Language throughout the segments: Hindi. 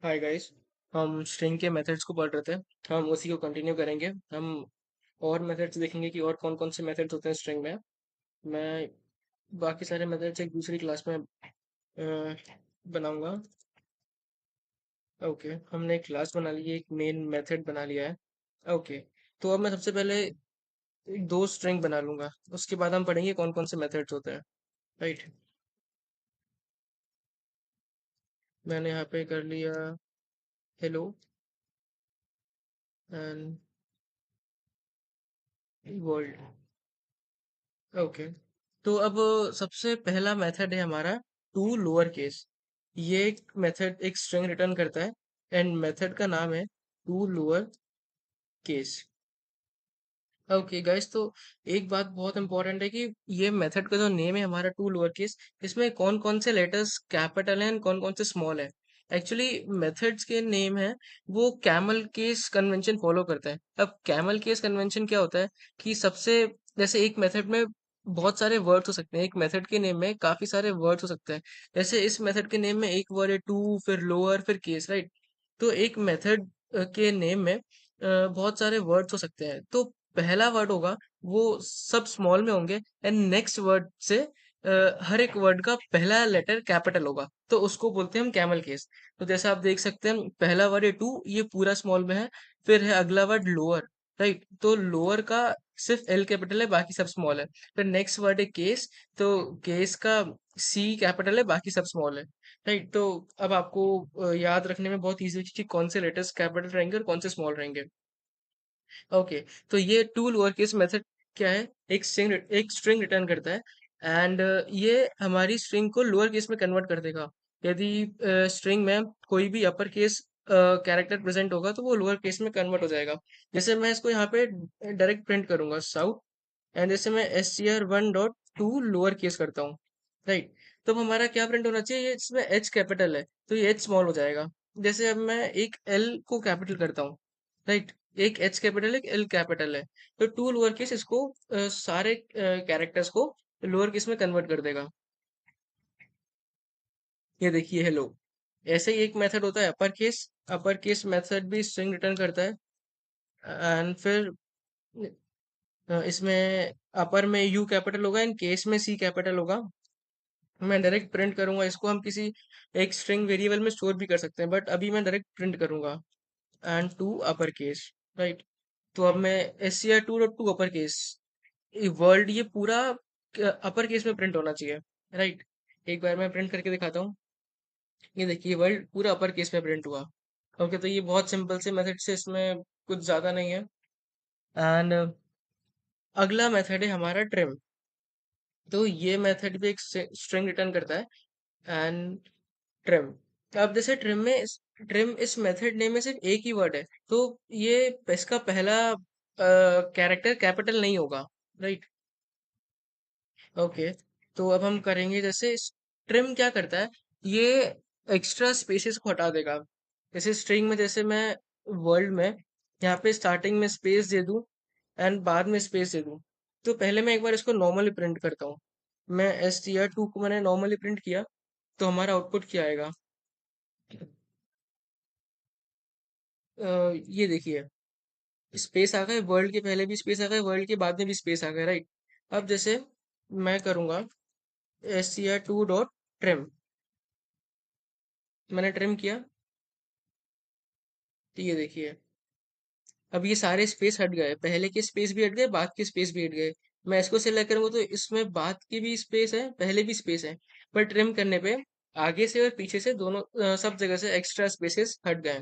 Hi guys. हम स्ट्रिंग के मेथड्स को पढ़ रहे थे। हम उसी को कंटिन्यू करेंगे। हम और मेथड्स देखेंगे कि और कौन कौन से मेथड्स होते हैं स्ट्रिंग में। मैं बाकी सारे मेथड्स एक दूसरी क्लास में बनाऊंगा। ओके, हमने एक क्लास बना ली है, एक मेन मेथड बना लिया है। ओके, तो अब मैं सबसे पहले दो स्ट्रिंग बना लूंगा, उसके बाद हम पढ़ेंगे कौन कौन से मेथड्स होते हैं। राइट, मैंने यहाँ पे कर लिया हेलो एंड वर्ल्ड। ओके, तो अब सबसे पहला मेथड है हमारा टू लोअर केस। ये एक मेथड एक स्ट्रिंग रिटर्न करता है एंड मेथड का नाम है to lower case. Okay guys, तो एक बात बहुत इंपॉर्टेंट है कि ये मेथड का जो नेम है हमारा टू लोअर केस, इसमें कौन कौन से लेटर्स कैपिटल हैं कौन कौन से स्मॉल है। एक्चुअली मेथड्स के नेम है वो कैमल केस कन्वेंशन फॉलो करता है। अब कैमल केस कन्वेंशन क्या होता है कि सबसे जैसे एक मेथड में बहुत सारे वर्ड्स हो सकते हैं, एक मेथड के नेम में काफी सारे वर्ड्स हो सकते हैं। जैसे इस मेथड के नेम में एक वर्ड है टू, फिर लोअर, फिर केस, राइट। तो एक मेथड के नेम में बहुत सारे वर्ड्स हो सकते हैं। तो पहला वर्ड होगा वो सब स्मॉल में होंगे एंड नेक्स्ट वर्ड से हर एक वर्ड का पहला लेटर कैपिटल होगा, तो उसको बोलते हैं हम कैमल केस। तो जैसे आप देख सकते हैं पहला वर्ड है टू, ये पूरा स्मॉल में है। फिर है अगला वर्ड लोअर, राइट, तो लोअर का सिर्फ एल कैपिटल है, बाकी सब स्मॉल है। फिर नेक्स्ट वर्ड है केस, तो केस का सी कैपिटल है, बाकी सब स्मॉल है। राइट, तो अब आपको याद रखने में बहुत इजी है कि कौन से लेटर्स कैपिटल रहेंगे और कौन से स्मॉल रहेंगे। ओके, तो ये टू लोअर केस मेथड क्या है, एक स्ट्रिंग रिटर्न करता है एंड ये हमारी स्ट्रिंग को लोअर केस में कन्वर्ट कर देगा। यदि स्ट्रिंग में कोई भी अपर केस कैरेक्टर प्रेजेंट होगा तो वो लोअर केस में कन्वर्ट हो जाएगा। जैसे मैं इसको यहाँ पे डायरेक्ट प्रिंट करूंगा साउथ, एंड जैसे मैं str1.2 लोअर केस करता हूँ, राइट। तो अब हमारा क्या प्रिंट होना चाहिए, ये इसमें एच कैपिटल है तो ये एच स्मॉल हो जाएगा। जैसे अब मैं एक एल को कैपिटल करता हूँ, राइट, एक एच कैपिटल एक एल कैपिटल है, तो टू लोअर केस इसको सारे कैरेक्टर्स को लोअर केस में कन्वर्ट कर देगा। ये देखिए हेलो। ऐसे ही एक मेथड होता है अपर केस मेथड भी स्ट्रिंग रिटर्न करता है एंड फिर इसमें अपर में यू कैपिटल होगा एंड केस में सी कैपिटल होगा। मैं डायरेक्ट प्रिंट करूंगा इसको, हम किसी एक स्ट्रिंग वेरिएबल में स्टोर भी कर सकते हैं बट अभी मैं डायरेक्ट प्रिंट करूंगा and to upper case, right. तो अब मैं str2.2 अपर केस, वर्ल्ड ये पूरा अपर केस में प्रिंट होना चाहिए, राइट। एक बार मैं प्रिंट करके दिखाता हूँ। ये देखिए वर्ल्ड पूरा अपर केस में प्रिंट हुआ। ओके, तो ये बहुत सिंपल से मेथड से, इसमें कुछ ज्यादा नहीं है। एंड अगला मेथड है हमारा ट्रिम। तो ये मेथड भी एक स्ट्रिंग रिटर्न करता है एंड ट्रिम। अब जैसे ट्रिम इस मेथड नेम में सिर्फ एक ही वर्ड है, तो ये इसका पहला कैरेक्टर कैपिटल नहीं होगा, राइट। ओके, तो अब हम करेंगे जैसे ट्रिम क्या करता है, ये एक्स्ट्रा स्पेसेस को हटा देगा। जैसे स्ट्रिंग में जैसे मैं वर्ल्ड में यहाँ पे स्टार्टिंग में स्पेस दे दूं एंड बाद में स्पेस दे दूं, तो पहले मैं एक बार इसको नॉर्मली प्रिंट करता हूँ। मैं str2 को मैंने नॉर्मली प्रिंट किया, तो हमारा आउटपुट क्या आएगा। ये देखिए स्पेस आ गए, वर्ल्ड के पहले भी स्पेस आ गए, वर्ल्ड के बाद में भी स्पेस आ गए, राइट। अब जैसे मैं करूंगा str2.trim, मैंने ट्रिम किया, तो ये देखिए अब ये सारे स्पेस हट गए, पहले के स्पेस भी हट गए, बाद के स्पेस भी हट गए। मैं इसको सिलेक्ट करूंगा तो इसमें बाद की भी स्पेस है, पहले भी स्पेस है, पर ट्रिम करने पे आगे से और पीछे से दोनों सब जगह से एक्स्ट्रा स्पेसेस हट गए।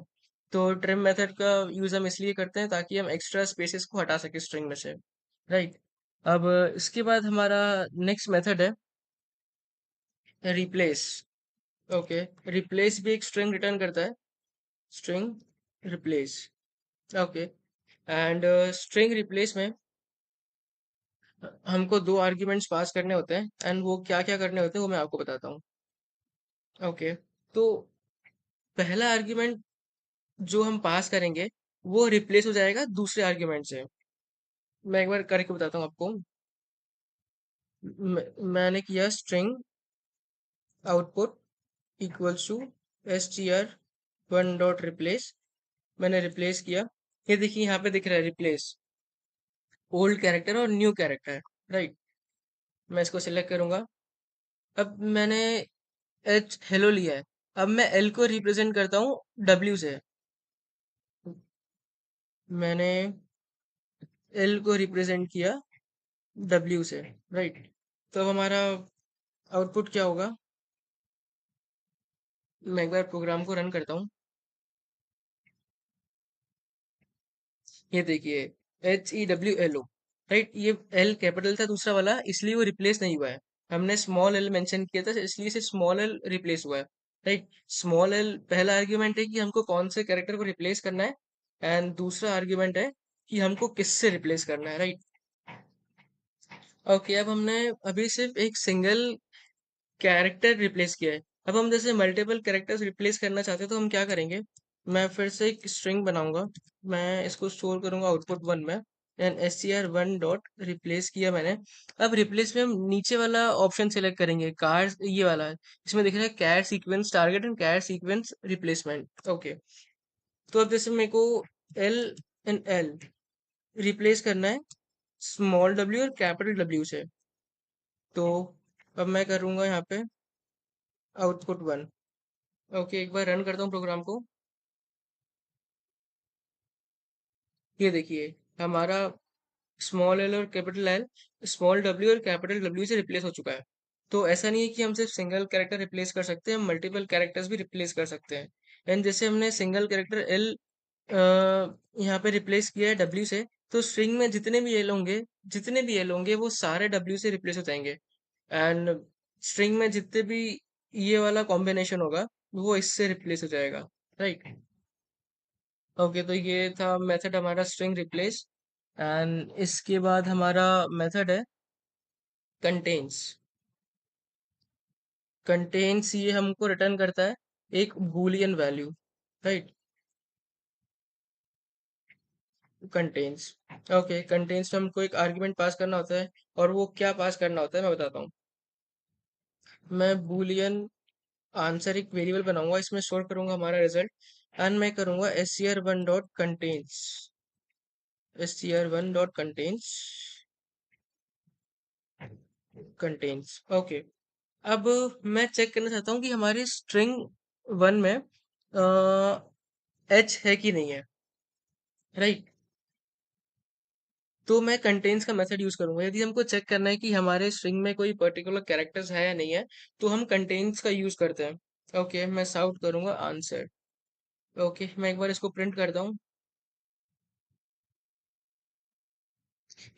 तो ट्रिम मेथड का यूज हम इसलिए करते हैं ताकि हम एक्स्ट्रा स्पेसेस को हटा सके स्ट्रिंग में से, राइट। अब इसके बाद हमारा नेक्स्ट मेथड है रिप्लेस। ओके, रिप्लेस भी एक स्ट्रिंग रिटर्न करता है, string replace. Okay, and string replace में हमको दो आर्ग्यूमेंट्स पास करने होते हैं एंड वो क्या क्या करने होते हैं वो मैं आपको बताता हूँ। ओके, तो पहला आर्ग्यूमेंट जो हम पास करेंगे वो रिप्लेस हो जाएगा दूसरे आर्ग्यूमेंट से। मैं एक बार करके बताता हूँ आपको। मैंने किया string output equals to str one dot replace, मैंने रिप्लेस किया। ये देखिए यहाँ पे दिख रहा है रिप्लेस ओल्ड कैरेक्टर और न्यू कैरेक्टर, राइट। मैं इसको सिलेक्ट करूंगा। अब मैंने एच हेलो लिया है। अब मैं एल को रिप्रेजेंट करता हूँ डब्ल्यू से। मैंने एल को रिप्रेजेंट किया डब्ल्यू से, राइट। तो अब हमारा आउटपुट क्या होगा? मैं एक बार प्रोग्राम को रन करता हूँ। ये देखिए, HEWLO, राइट। ये एल कैपिटल था दूसरा वाला, इसलिए वो रिप्लेस नहीं हुआ है। हमने स्मॉल एल मेंशन किया था, इसलिए से स्मॉल एल रिप्लेस हुआ है, राइट। स्मॉल एल पहला आर्ग्यूमेंट है कि हमको कौन से कैरेक्टर को रिप्लेस करना है, एंड दूसरा आर्ग्यूमेंट है कि हमको किससे रिप्लेस करना है, राइट। ओके, अब हमने अभी सिर्फ एक सिंगल कैरेक्टर रिप्लेस किया है। अब हम जैसे मल्टीपल कैरेक्टर्स रिप्लेस करना चाहते हैं तो हम क्या करेंगे? मैं फिर से एक स्ट्रिंग बनाऊंगा। मैं इसको स्टोर करूंगा आउटपुट वन में। एंड str1 डॉट रिप्लेस किया मैंने। अब रिप्लेस में हम नीचे वाला ऑप्शन सेलेक्ट करेंगे, कार ये वाला है। इसमें दिख रहा है care sequence target and care sequence replacement, okay. तो अब जैसे मेरे को एल एंड एल रिप्लेस करना है स्मॉल डब्ल्यू और कैपिटल डब्ल्यू से। तो अब मैं करूंगा यहाँ पे आउटपुट वन। ओके, एक बार रन करता हूँ प्रोग्राम को। ये देखिए, हमारा स्मॉल एल और कैपिटल एल स्मॉल डब्ल्यू और कैपिटल डब्ल्यू से रिप्लेस हो चुका है। तो ऐसा नहीं है कि हम सिर्फ सिंगल कैरेक्टर रिप्लेस कर सकते हैं, हम मल्टीपल कैरेक्टर्स भी रिप्लेस कर सकते हैं। एंड जैसे हमने सिंगल कैरेक्टर एल यहाँ पे रिप्लेस किया है डब्ल्यू से, तो स्ट्रिंग में जितने भी एल होंगे वो सारे डब्ल्यू से रिप्लेस हो जाएंगे। एंड स्ट्रिंग में जितने भी ये वाला कॉम्बिनेशन होगा वो इससे रिप्लेस हो जाएगा, राइट। ओके, तो ये था मेथड हमारा स्ट्रिंग रिप्लेस। एंड इसके बाद हमारा मेथड है कंटेन्स। कंटेन्स ये हमको रिटर्न करता है एक Boolean value, right. Contains, okay. Contains में हमको एक आर्ग्यूमेंट पास करना होता है, और वो क्या पास करना होता है मैं बताता हूँ। मैं बूलियन आंसर एक वेरिएबल बनाऊंगा, इसमें स्टोर करूंगा हमारा रिजल्ट। एंड मैं करूंगा str1 dot contains, str1 dot contains, contains, okay. अब मैं चेक करना चाहता हूँ कि हमारी स्ट्रिंग वन में एच है कि नहीं है, राइट। तो मैं कंटेन्स का मेथड यूज करूंगा। यदि हमको चेक करना है कि हमारे स्ट्रिंग में कोई पर्टिकुलर कैरेक्टर्स है या नहीं है, तो हम कंटेन्स का यूज करते हैं। ओके, मैं साउट करूंगा आंसर। ओके, मैं एक बार इसको प्रिंट करता हूँ।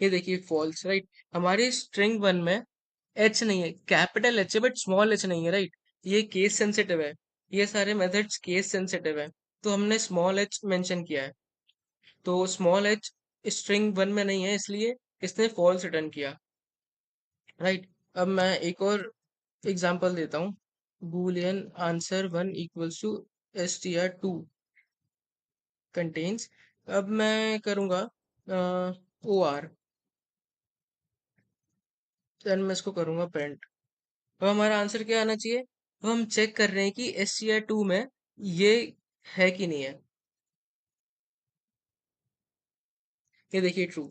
ये देखिए फॉल्स, राइट। हमारी स्ट्रिंग वन में एच नहीं है, कैपिटल एच है बट स्मॉल एच नहीं है, राइट। ये केस सेंसिटिव है, ये सारे मेथड्स केस सेंसिटिव है। तो हमने स्मॉल एच मेंशन किया है, तो स्मॉल एच स्ट्रिंग वन में नहीं है, इसलिए इसने फॉल्स रिटर्न किया, राइट। अब मैं एक और एग्जांपल देता हूँ। Boolean answer one equals to str2 contains. अब मैं करूँगा OR, देन मैं इसको करूँगा प्रिंट। अब हमारा आंसर क्या आना चाहिए? अब हम चेक कर रहे हैं कि str2 में ये है कि नहीं है। ये देखिए ट्रू।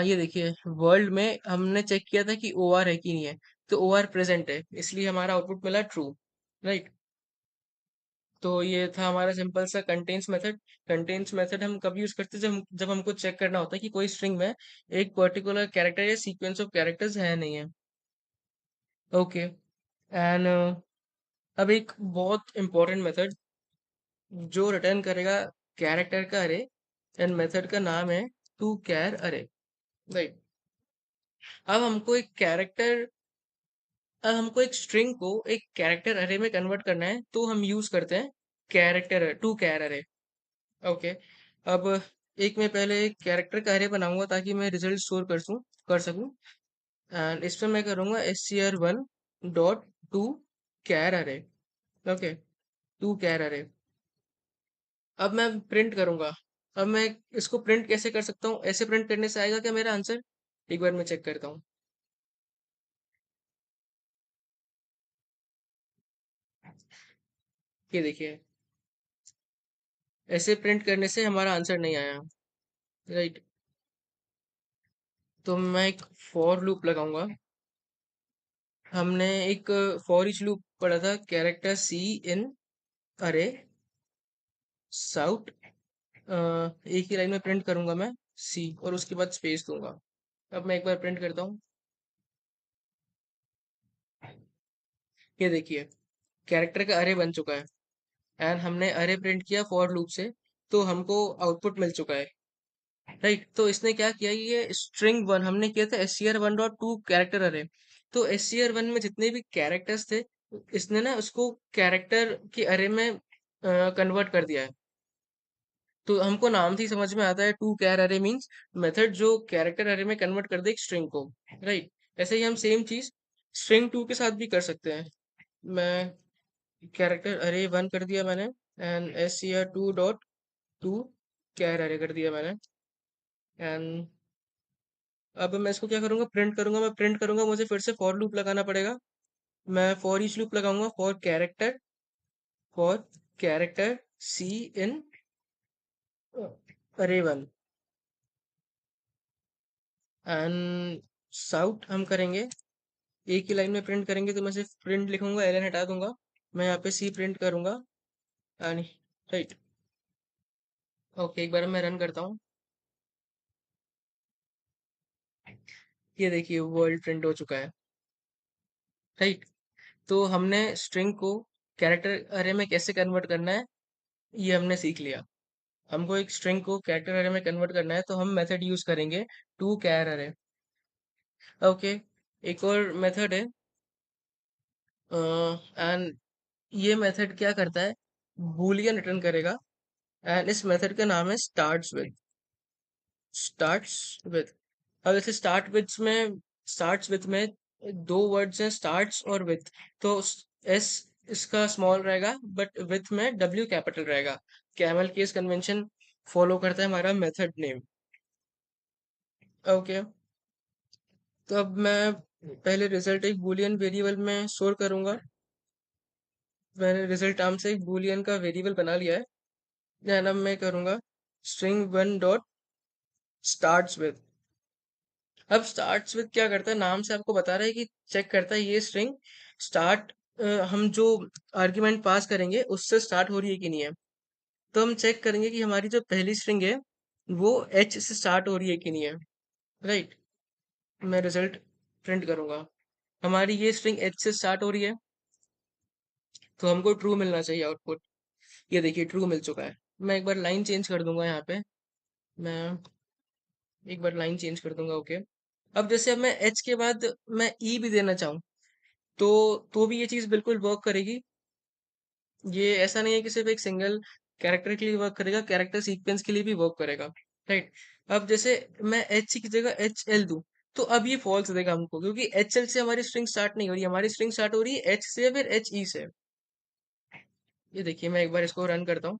ये देखिए वर्ल्ड में हमने चेक किया था कि OR है कि नहीं है, तो OR प्रेजेंट है, इसलिए हमारा आउटपुट मिला ट्रू, राइट। तो ये था हमारा सिंपल सा कंटेन्स मेथड। कंटेन्स मेथड हम कब यूज करते हैं? जब हमको चेक करना होता है कि कोई स्ट्रिंग में एक पर्टिकुलर कैरेक्टर या सीक्वेंस ऑफ कैरेक्टर्स है नहीं है, ओके। एंड अब एक बहुत इंपॉर्टेंट मेथड जो रिटर्न करेगा कैरेक्टर का अरे, एंड मेथड का नाम है टू कैर अरे, राइट। अब हमको एक कैरेक्टर अब हमको एक स्ट्रिंग को एक कैरेक्टर अरे में कन्वर्ट करना है, तो हम यूज करते हैं कैरेक्टर टू कैर अरे, ओके। अब एक मैं पहले एक कैरेक्टर का अरे बनाऊंगा ताकि मैं रिजल्ट स्टोर कर सकूं। एंड इस पे मैं करूंगा str1 डॉट टू कैर अरे, ओके। टू कैर अरे। अब मैं प्रिंट करूंगा। अब मैं इसको प्रिंट कैसे कर सकता हूँ? ऐसे प्रिंट करने से आएगा क्या मेरा आंसर? एक बार मैं चेक करता हूँ। ये देखिए, ऐसे प्रिंट करने से हमारा आंसर नहीं आया। राइट। तो मैं एक फॉर लूप लगाऊंगा। हमने एक फॉर ईच लूप पढ़ा था, कैरेक्टर सी इन अरे साउट। एक ही लाइन में प्रिंट करूंगा मैं सी, और उसके बाद स्पेस दूंगा। अब मैं एक बार प्रिंट करता हूँ। ये देखिए, कैरेक्टर का अरे बन चुका है। एंड हमने अरे प्रिंट किया फॉर लूप से, तो हमको आउटपुट मिल चुका है। राइट। तो इसने क्या किया, ये स्ट्रिंग वन हमने किया था SCR1.2 कैरेक्टर अरे। तो SCR1 में जितने भी कैरेक्टर्स थे, इसने ना उसको कैरेक्टर के अरे में कन्वर्ट कर दिया है। तो हमको नाम से ही समझ में आता है, टू कैर अरे मीन्स मेथड जो कैरेक्टर अरे में कन्वर्ट कर दे एक स्ट्रिंग को। राइट। ऐसे ही हम सेम चीज स्ट्रिंग टू के साथ भी कर सकते हैं। मैं कैरेक्टर अरे वन कर दिया मैंने, एंड SCR2.2 कैर अरे कर दिया मैंने। एंड अब मैं इसको क्या करूंगा, प्रिंट करूंगा। मैं प्रिंट करूंगा, मुझे फिर से फॉर लूप लगाना पड़ेगा। मैं फॉर ईच लूप लगाऊंगा, फॉर कैरेक्टर सी इन अरे वन एंड साउट हम करेंगे। एक ही लाइन में प्रिंट करेंगे, तो मैं सिर्फ प्रिंट लिखूंगा, एलन हटा दूंगा। मैं यहाँ पे सी प्रिंट करूंगा। And right. ओके, एक बार मैं रन करता हूँ। ये देखिए, वर्ल्ड प्रिंट हो चुका है। राइट। तो हमने स्ट्रिंग को कैरेक्टर अरे में कैसे कन्वर्ट करना है, ये हमने सीख लिया। हमको एक स्ट्रिंग को कैरेक्टर अरे में कन्वर्ट करना है, तो हम मेथड यूज करेंगे टू कैर अरे। ओके। एक और मेथड है, एंड ये मेथड क्या करता है, बूलियन रिटर्न करेगा। एंड इस मेथड का नाम है स्टार्ट्स विद। अब जैसे स्टार्ट्स विथ में दो वर्ड्स हैं, स्टार्ट्स और विथ। तो एस इसका स्मॉल रहेगा, बट विथ में डब्ल्यू कैपिटल रहेगा। कैमल केस कन्वेंशन फॉलो करता है हमारा मेथड नेम। ओके। तो अब मैं पहले रिजल्ट एक बूलियन वेरिएबल में स्टोर करूंगा। मैंने रिजल्ट नाम से एक बूलियन का वेरिएबल बना लिया है। देन अब मैं करूंगा string one dot starts with. अब स्टार्ट्स विद क्या करता है, नाम से आपको बता रहा है कि चेक करता है ये स्ट्रिंग स्टार्ट, हम जो आर्ग्यूमेंट पास करेंगे उससे स्टार्ट हो रही है कि नहीं है। तो हम चेक करेंगे कि हमारी जो पहली स्ट्रिंग है वो एच से स्टार्ट हो रही है कि नहीं है। राइट। मैं रिजल्ट प्रिंट करूंगा, हमारी ये स्ट्रिंग एच से स्टार्ट हो रही है, तो हमको ट्रू मिलना चाहिए आउटपुट। ये देखिए, ट्रू मिल चुका है। मैं एक बार लाइन चेंज कर दूंगा यहाँ पे। मैं एक बार लाइन चेंज कर दूंगा। ओके। अब जैसे अब मैं एच के बाद मैं ई भी देना चाहूँ, तो भी ये चीज बिल्कुल वर्क करेगी। ये ऐसा नहीं है कि सिर्फ एक सिंगल कैरेक्टर के लिए वर्क करेगा, कैरेक्टर सीक्वेंस के लिए भी वर्क करेगा। राइट। अब जैसे मैं एच की जगह एच एल दूं, तो अब ये फॉल्स देगा हमको, क्योंकि एच एल से हमारी स्ट्रिंग स्टार्ट नहीं हो रही, हमारी स्ट्रिंग स्टार्ट हो रही है एच से, फिर एच ई से। ये देखिए, मैं एक बार इसको रन करता हूँ।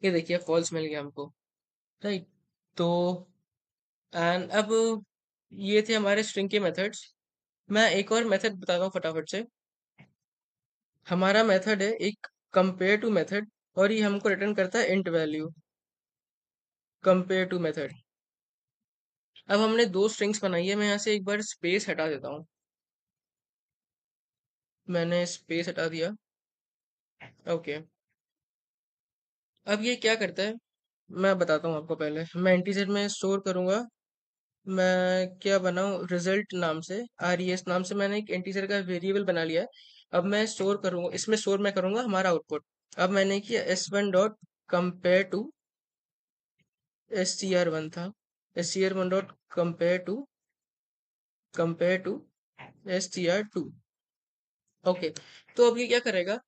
ये देखिए, फॉल्स मिल गया हमको। राइट। तो एंड अब ये थे हमारे स्ट्रिंग के मेथड्स। मैं एक और मेथड बताता हूँ फटाफट से। हमारा मेथड है एक कंपेयर टू मेथड, और ये हमको रिटर्न करता है int value. Compare to method. अब हमने दो स्ट्रिंग्स बनाई है, मैं यहाँ से एक बार स्पेस हटा देता हूँ। मैंने स्पेस हटा दिया। ओके। अब ये क्या करता है, मैं बताता हूँ आपको। पहले मैं इंटीजर में स्टोर करूंगा। मैं क्या बनाऊँ, रिजल्ट नाम से, RES नाम से मैंने एक इंटीजर का वेरिएबल बना लिया है। अब मैं स्टोर करूंगा, इसमें स्टोर मैं करूंगा हमारा आउटपुट। अब मैंने किया S1 dot compare to, SCR1 था, SCR1 dot compare to SCR2। Okay. तो अब ये क्या करेगा,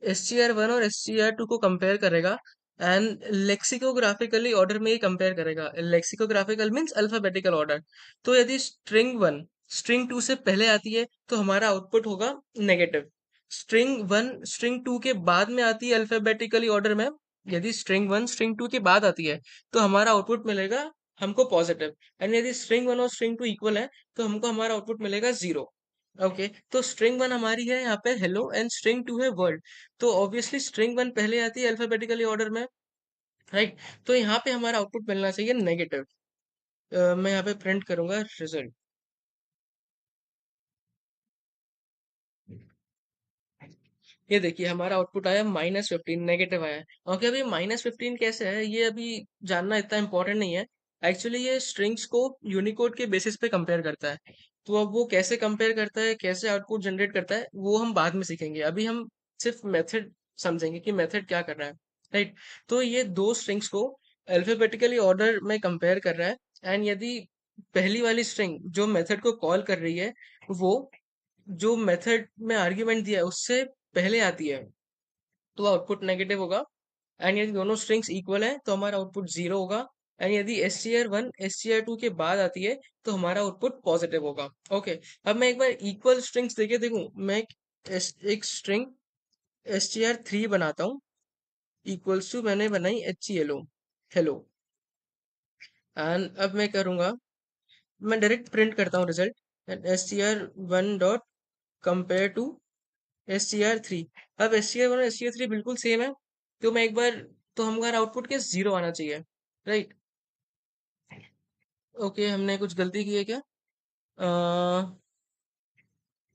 SCR1 और SCR2 को कंपेयर करेगा, एंड लेक्सिकोग्राफिकली ऑर्डर में ही कंपेयर करेगा। लेक्सिकोग्राफिकल मीन्स अल्फाबेटिकल ऑर्डर। तो यदि स्ट्रिंग वन स्ट्रिंग टू से पहले आती है, तो हमारा आउटपुट होगा negative. String one string two के बाद में आती है अल्फाबेटिकली ऑर्डर में, यदि स्ट्रिंग वन स्ट्रिंग टू के बाद आती है, तो हमारा आउटपुट मिलेगा हमको पॉजिटिव। एंड यदि स्ट्रिंग वन और स्ट्रिंग टू इक्वल है, तो हमको हमारा आउटपुट मिलेगा जीरो। ओके, तो स्ट्रिंग वन हमारी है यहाँ पे हेलो एंड स्ट्रिंग टू है वर्ल्ड। तो ऑब्वियसली स्ट्रिंग वन पहले आती है अल्फाबेटिकली ऑर्डर में, राइट। तो यहाँ पे हमारा आउटपुट मिलना चाहिए नेगेटिव। मैं यहाँ पे प्रिंट करूंगा रिजल्ट। ये देखिए हमारा आउटपुट आया -15, नेगेटिव आया है। ओके, अभी -15 कैसे है ये अभी जानना इतना इम्पोर्टेंट नहीं है। एक्चुअली ये स्ट्रिंग्स को यूनिकोड के बेसिस पे कंपेयर करता है। तो अब वो कैसे कंपेयर करता है, कैसे आउटपुट जनरेट करता है, वो हम बाद में सीखेंगे। अभी हम सिर्फ मेथड समझेंगे कि मेथड क्या कर रहा है, राइट। तो ये दो स्ट्रिंग्स को अल्फाबेटिकली ऑर्डर में कंपेयर कर रहा है। एंड यदि पहली वाली स्ट्रिंग जो मेथड को कॉल कर रही है, वो जो मेथड में आर्ग्यूमेंट दिया है उससे पहले आती है, तो आउटपुट नेगेटिव होगा। एंड यदि दोनों स्ट्रिंग्स इक्वल है तो हमारा आउटपुट जीरो होगा। एंड यदि str1 str2 के बाद आती है तो हमारा आउटपुट पॉजिटिव होगा। ओके, अब मैं एक बार इक्वल स्ट्रिंग्स देके देखूं। मैं एक स्ट्रिंग str3 बनाता हूँ, इक्वल्स टू मैंने बनाई hello हेलो। एंड अब मैं करूंगा, मैं डायरेक्ट प्रिंट करता हूँ result, str1 dot compare to str3। अब str1 और str3 बिल्कुल सेम है, तो मैं एक बार, तो हमारा आउटपुट के जीरो आना चाहिए, राइट। ओके, हमने कुछ गलती की है क्या?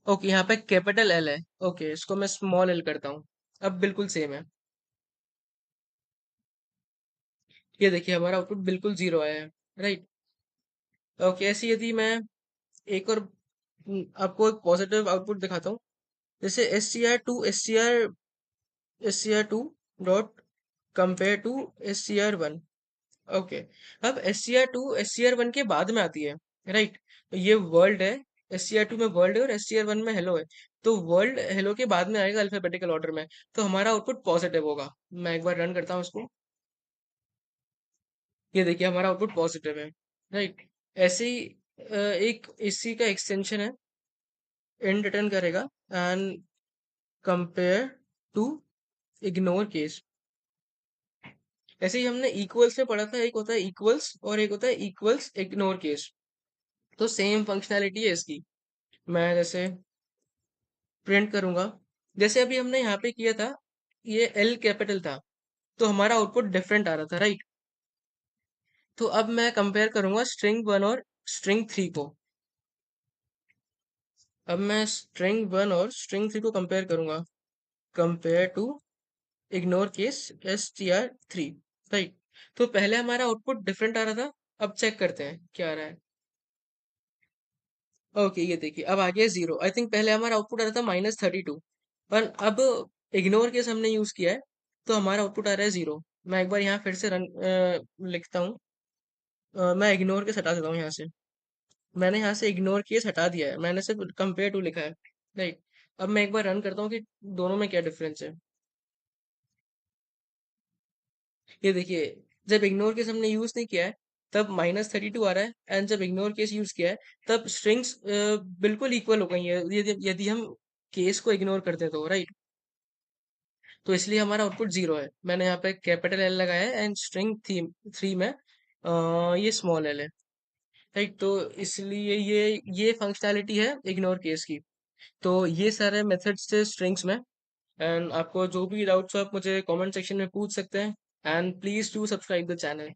ओके, यहाँ पे कैपिटल एल है। ओके, इसको मैं स्मॉल एल करता हूँ। अब बिल्कुल सेम है। ये देखिए हमारा आउटपुट बिल्कुल जीरो आया है, राइट। ओके, ऐसे यदि मैं एक और आपको एक पॉजिटिव आउटपुट दिखाता हूँ, जैसे str2 dot compare to str1। Okay, अब str1 के बाद में आती है, राइट। ये वर्ल्ड है, str2 में वर्ल्ड है और str1 में हेलो है। तो वर्ल्ड हेलो के बाद में आएगा अल्फाबेटिकल ऑर्डर में, तो हमारा आउटपुट पॉजिटिव होगा। मैं एक बार रन करता हूँ इसको। ये देखिए हमारा आउटपुट पॉजिटिव है, राइट। ऐसे ही एक इसी का एक्सटेंशन है, इन रिटर्न करेगा and compare to ignore case. ऐसे ही हमने इक्वल्स में पढ़ा था, एक होता है इक्वल्स और एक होता है इक्वल्स इग्नोर केस। तो सेम फंक्शनैलिटी है इसकी। मैं जैसे प्रिंट करूंगा, जैसे अभी हमने यहाँ पे किया था, ये एल कैपिटल था, तो हमारा आउटपुट डिफरेंट आ रहा था, राइट। तो अब मैं कंपेयर करूंगा स्ट्रिंग वन और स्ट्रिंग थ्री को। अब मैं स्ट्रिंग वन और स्ट्रिंग थ्री को कंपेयर करूंगा, compare to ignore case str3, right. तो पहले हमारा आउटपुट डिफरेंट आ रहा था, अब चेक करते हैं क्या आ रहा है। ओके, ये देखिए अब आ गया जीरो। आई थिंक पहले हमारा आउटपुट आ रहा था -32, पर अब इग्नोर केस हमने यूज किया है, तो हमारा आउटपुट आ रहा है जीरो। मैं एक बार यहाँ फिर से रन लिखता हूँ। मैं इग्नोर केस हटा देता हूँ यहाँ से। मैंने यहाँ से इग्नोर केस हटा दिया है, मैंने सिर्फ कंपेयर टू लिखा है, राइट। अब मैं एक बार रन करता हूँ कि दोनों में क्या डिफरेंस है। ये देखिए, जब इग्नोर केस हमने यूज नहीं किया है तब -32 आ रहा है, एंड जब इग्नोर केस यूज किया है तब स्ट्रिंग्स बिल्कुल इक्वल हो गई है, यदि हम केस को इग्नोर करते हैं तो, राइट। तो इसलिए हमारा आउटपुट जीरो है। मैंने यहाँ पे कैपिटल एल लगाया है एंड स्ट्रिंग थी थ्री में ये स्मॉल एल है, राइट। तो इसलिए ये फंक्शनैलिटी है इग्नोर केस की। तो ये सारे मेथड्स थे स्ट्रिंग्स में। एंड आपको जो भी डाउट्स हो आप मुझे कमेंट सेक्शन में पूछ सकते हैं। And please do subscribe the channel.